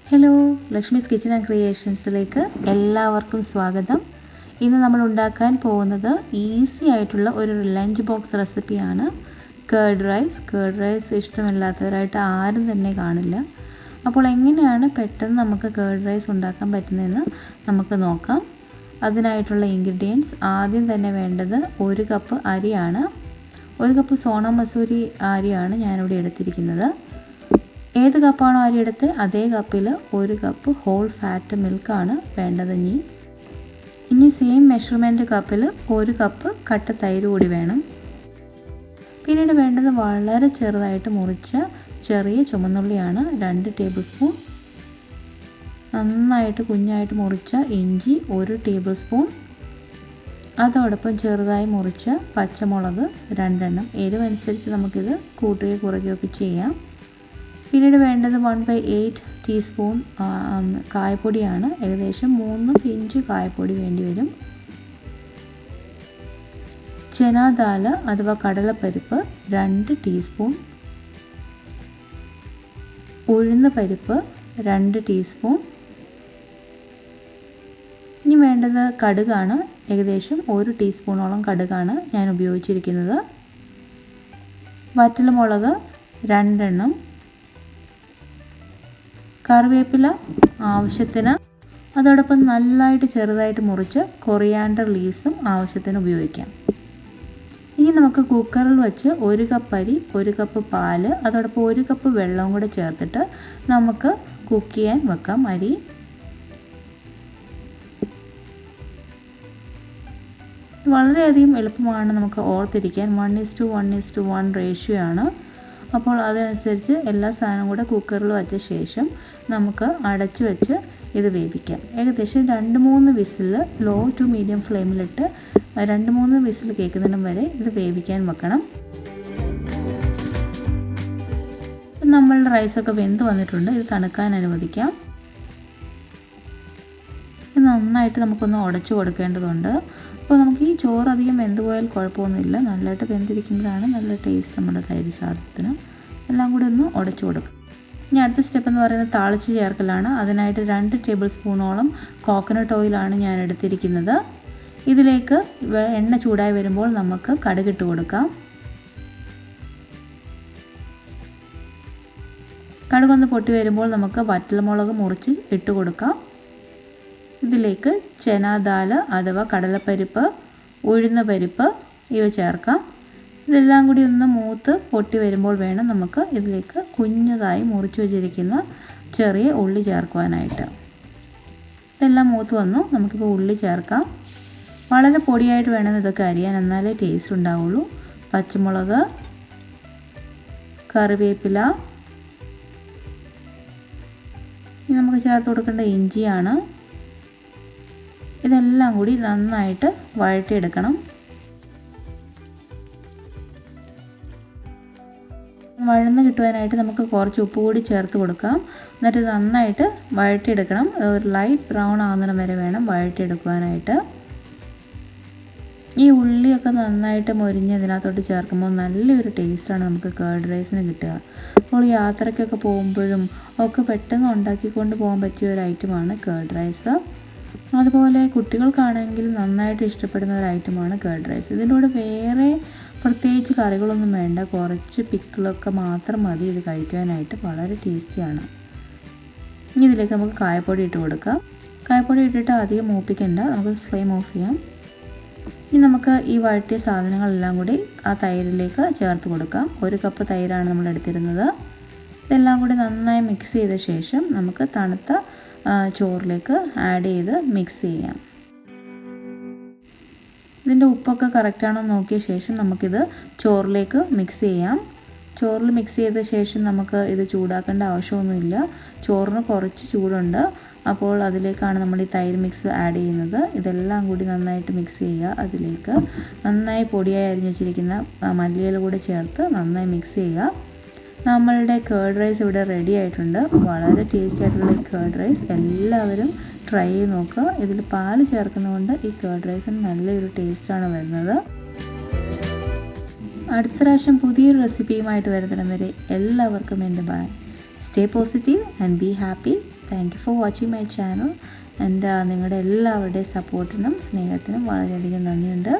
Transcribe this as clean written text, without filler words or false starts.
Hello, Lakshmi's kitchen and ക്രിയേഷൻസിലേക്ക് എല്ലാവർക്കും സ്വാഗതം. ഇന്ന് നമ്മൾ ഉണ്ടാക്കാൻ പോകുന്നത് ഈസി ആയിട്ടുള്ള ഒരു ലഞ്ച് ബോക്സ് റെസിപ്പിയാണ് കേർഡ് റൈസ്. കേർഡ് റൈസ് ഇഷ്ടമില്ലാത്തവരായിട്ട് ആരും തന്നെ കാണില്ല. അപ്പോൾ എങ്ങനെയാണ് പെട്ടെന്ന് നമുക്ക് കേർഡ് റൈസ് ഉണ്ടാക്കാൻ പറ്റുന്നതെന്ന് നമുക്ക് നോക്കാം. അതിനായിട്ടുള്ള ഇൻഗ്രീഡിയൻസ് ആദ്യം തന്നെ വേണ്ടത് 1 കപ്പ് അരിയാണ്. 1 കപ്പ് സോണ മസൂരി അരിയാണ് ഞാനിവിടെ എടുത്തിരിക്കുന്നത്. ഏത് കപ്പാണോ അരി എടുത്ത് അതേ കപ്പിൽ 1 കപ്പ് ഹോൾ ഫാറ്റ് മിൽക്കാണ് വേണ്ടത്. ഇനി സെയിം മെഷർമെൻറ്റ് കപ്പിൽ 1 കപ്പ് കട്ട തൈര് കൂടി വേണം. പിന്നീട് വേണ്ടത് വളരെ ചെറുതായിട്ട് മുറിച്ച ചെറിയ ചുമന്നുള്ളിയാണ് 2 ടേബിൾ സ്പൂൺ. നന്നായിട്ട് കുഞ്ഞായിട്ട് മുറിച്ച ഇഞ്ചി 1 ടേബിൾ സ്പൂൺ. അതോടൊപ്പം ചെറുതായി മുറിച്ച പച്ചമുളക് 2 എണ്ണം. എരിവനുസരിച്ച് നമുക്കിത് കൂട്ടുകയോ കുറയ്ക്കുകയൊക്കെ ചെയ്യാം. പിന്നീട് വേണ്ടത് 1/8 ടീസ്പൂൺ കായപ്പൊടിയാണ്. ഏകദേശം 3 പിഞ്ച് കായപ്പൊടി വേണ്ടി വരും. ചന ദാൽ അഥവാ കടലപ്പരിപ്പ് 2 ടീസ്പൂൺ. ഉഴുന്ന് പരിപ്പ് 2 ടീസ്പൂൺ. ഇനി വേണ്ടത് കടുകാണ്. ഏകദേശം 1 ടീസ്പൂണോളം കടുകാണ് ഞാൻ ഉപയോഗിച്ചിരിക്കുന്നത്. വറ്റൽമുളക് 2 എണ്ണം. കറിവേപ്പില ആവശ്യത്തിന്. അതോടൊപ്പം നല്ലതായിട്ട് ചെറുതായിട്ട് മുറിച്ച് കൊറിയാണ്ടർ ലീവ്സും ആവശ്യത്തിന് ഉപയോഗിക്കാം. ഇനി നമുക്ക് കുക്കറിൽ വെച്ച് 1 കപ്പ് അരി, 1 കപ്പ് പാല്, അതോടൊപ്പം 1 കപ്പ് വെള്ളവും കൂടെ ചേർത്തിട്ട് നമുക്ക് കുക്ക് ചെയ്യാൻ വെക്കാം. അരി വളരെയധികം എളുപ്പമാണ്, നമുക്ക് ഓർത്തിരിക്കാൻ. 1:1:1 റേഷ്യോ ആണ്. അപ്പോൾ അതനുസരിച്ച് എല്ലാ സാധനവും കൂടെ കുക്കറിൽ വെച്ച ശേഷം നമുക്ക് അടച്ചു വെച്ച് ഇത് വേവിക്കാം. ഏകദേശം 2-3 വിസിൽ ലോ ടു മീഡിയം ഫ്ലെയിമിലിട്ട് 2-3 വിസിൽ കേൾക്കുന്നിടം വരെ ഇത് വേവിക്കാൻ വെക്കണം. നമ്മളുടെ റൈസൊക്കെ വെന്ത് വന്നിട്ടുണ്ട്. ഇത് തണുക്കാൻ അനുവദിക്കാം. നന്നായിട്ട് നമുക്കൊന്ന് ഉടച്ചു കൊടുക്കേണ്ടതുണ്ട്. അപ്പോൾ നമുക്ക് ഈ ചോറ് അധികം വെന്ത് പോയാൽ കുഴപ്പമൊന്നുമില്ല. നല്ലതായിട്ട് വെന്തിരിക്കുമ്പോഴാണ് നല്ല ടേസ്റ്റ് നമ്മുടെ തൈര് സാധനത്തിന്. എല്ലാം കൂടി ഒന്ന് ഉടച്ചു കൊടുക്കും. ഇനി അടുത്ത സ്റ്റെപ്പ് എന്ന് പറയുന്നത് താളിച്ച് ചേർക്കലാണ്. അതിനായിട്ട് 2 ടേബിൾ സ്പൂണോളം കോക്കനട്ട് ഓയിലാണ് ഞാൻ എടുത്തിരിക്കുന്നത്. ഇതിലേക്ക് എണ്ണ ചൂടായി വരുമ്പോൾ നമുക്ക് കടുകിട്ട് കൊടുക്കാം. കടുകൊന്ന് പൊട്ടി വരുമ്പോൾ നമുക്ക് വറ്റൽമുളക് മുറിച്ച് ഇട്ട് കൊടുക്കാം. ഇതിലേക്ക് ചന ദാൽ അഥവാ കടലപ്പരിപ്പ്, ഉഴുന്ന പരിപ്പ് ഇവ ചേർക്കാം. ഇതെല്ലാം കൂടി ഒന്ന് മൂത്ത് പൊട്ടി വരുമ്പോൾ വേണം നമുക്ക് ഇതിലേക്ക് കുഞ്ഞതായി മുറിച്ച് വെച്ചിരിക്കുന്ന ചെറിയ ഉള്ളി ചേർക്കുവാനായിട്ട്. ഇതെല്ലാം മൂത്ത് വന്നു. നമുക്കിപ്പോൾ ഉള്ളി ചേർക്കാം. വളരെ പൊടിയായിട്ട് വേണം ഇതൊക്കെ അരിയാൻ, എന്നാലേ ടേസ്റ്റ് ഉണ്ടാവുള്ളൂ. പച്ചമുളക്, കറിവേപ്പില, ഇനി നമുക്ക് ചേർത്ത് കൊടുക്കേണ്ട ഇഞ്ചിയാണ്. ഇതെല്ലാം കൂടി നന്നായിട്ട് വഴറ്റിയെടുക്കണം. വഴന്ന് കിട്ടുവാനായിട്ട് നമുക്ക് കുറച്ച് ഉപ്പ് കൂടി ചേർത്ത് കൊടുക്കാം. എന്നിട്ട് നന്നായിട്ട് വഴറ്റിയെടുക്കണം. ഒരു ലൈറ്റ് ബ്രൗൺ ആകുന്നിടം വരെ വേണം വഴറ്റിയെടുക്കുവാനായിട്ട്. ഈ ഉള്ളിയൊക്കെ നന്നായിട്ട് മൊരിഞ്ഞ് ഇതിനകത്തോട്ട് ചേർക്കുമ്പോൾ നല്ലൊരു ടേസ്റ്റാണ് നമുക്ക് കേർഡ് റൈസിന് കിട്ടുക. അപ്പോൾ യാത്രയ്ക്കൊക്കെ പോകുമ്പോഴും ഒക്കെ പെട്ടെന്ന് ഉണ്ടാക്കിക്കൊണ്ട് പോകാൻ പറ്റിയ ഒരു ഐറ്റമാണ് കേർഡ് റൈസ്. അതുപോലെ കുട്ടികൾക്കാണെങ്കിൽ നന്നായിട്ട് ഇഷ്ടപ്പെടുന്ന ഒരു ഐറ്റമാണ് കേർഡ് റൈസ്. ഇതിൻ്റെ കൂടെ വേറെ പ്രത്യേകിച്ച് കറികളൊന്നും വേണ്ട. കുറച്ച് പിക്കിളൊക്കെ മാത്രം മതി ഇത് കഴിക്കാനായിട്ട്. വളരെ ടേസ്റ്റിയാണ്. ഇനി ഇതിലേക്ക് നമുക്ക് കായപ്പൊടി ഇട്ട് കൊടുക്കാം. കായപ്പൊടി ഇട്ടിട്ട് അധികം മൂപ്പിക്കണ്ട, നമുക്ക് ഫ്ലെയിം ഓഫ് ചെയ്യാം. ഇനി നമുക്ക് ഈ വഴറ്റിയ സാധനങ്ങളെല്ലാം കൂടി ആ തൈരിലേക്ക് ചേർത്ത് കൊടുക്കാം. 1 കപ്പ് തൈരാണ് നമ്മൾ എടുത്തിരുന്നത്. ഇതെല്ലാം കൂടി നന്നായി മിക്സ് ചെയ്ത ശേഷം നമുക്ക് തണുത്ത ചോറിലേക്ക് ആഡ് ചെയ്ത് മിക്സ് ചെയ്യാം. ഇതിൻ്റെ ഉപ്പൊക്കെ കറക്റ്റാണോ നോക്കിയ ശേഷം നമുക്കിത് ചോറിലേക്ക് മിക്സ് ചെയ്യാം. ചോറിൽ മിക്സ് ചെയ്ത ശേഷം നമുക്ക് ഇത് ചൂടാക്കേണ്ട ആവശ്യമൊന്നുമില്ല. ചോറിന് കുറച്ച് ചൂടുണ്ട്. അപ്പോൾ അതിലേക്കാണ് നമ്മൾ ഈ തൈര് മിക്സ് ആഡ് ചെയ്യുന്നത്. ഇതെല്ലാം കൂടി നന്നായിട്ട് മിക്സ് ചെയ്യുക. അതിലേക്ക് നന്നായി പൊടിയായി അരിഞ്ഞ് വെച്ചിരിക്കുന്ന മല്ലിയില കൂടെ ചേർത്ത് നന്നായി മിക്സ് ചെയ്യുക. നമ്മളുടെ കേർഡ് റൈസ് ഇവിടെ റെഡി ആയിട്ടുണ്ട്. വളരെ ടേസ്റ്റി ആയിട്ടുള്ള ഈ കേർഡ് റൈസ് എല്ലാവരും ട്രൈ ചെയ്ത് നോക്കുക. ഇതിൽ പാല് ചേർക്കുന്നതുകൊണ്ട് ഈ കേർഡ് റൈസിന് നല്ലൊരു ടേസ്റ്റാണ് വരുന്നത്. അടുത്ത പ്രാവശ്യം പുതിയൊരു റെസിപ്പിയുമായിട്ട് വരുന്നിടം വരെ എല്ലാവർക്കും എൻ്റെ bye. Stay positive and be happy. Thank you for watching my channel. നിങ്ങളുടെ എല്ലാവരുടെയും സപ്പോർട്ടിനും സ്നേഹത്തിനും വളരെയധികം നന്ദിയുണ്ട്.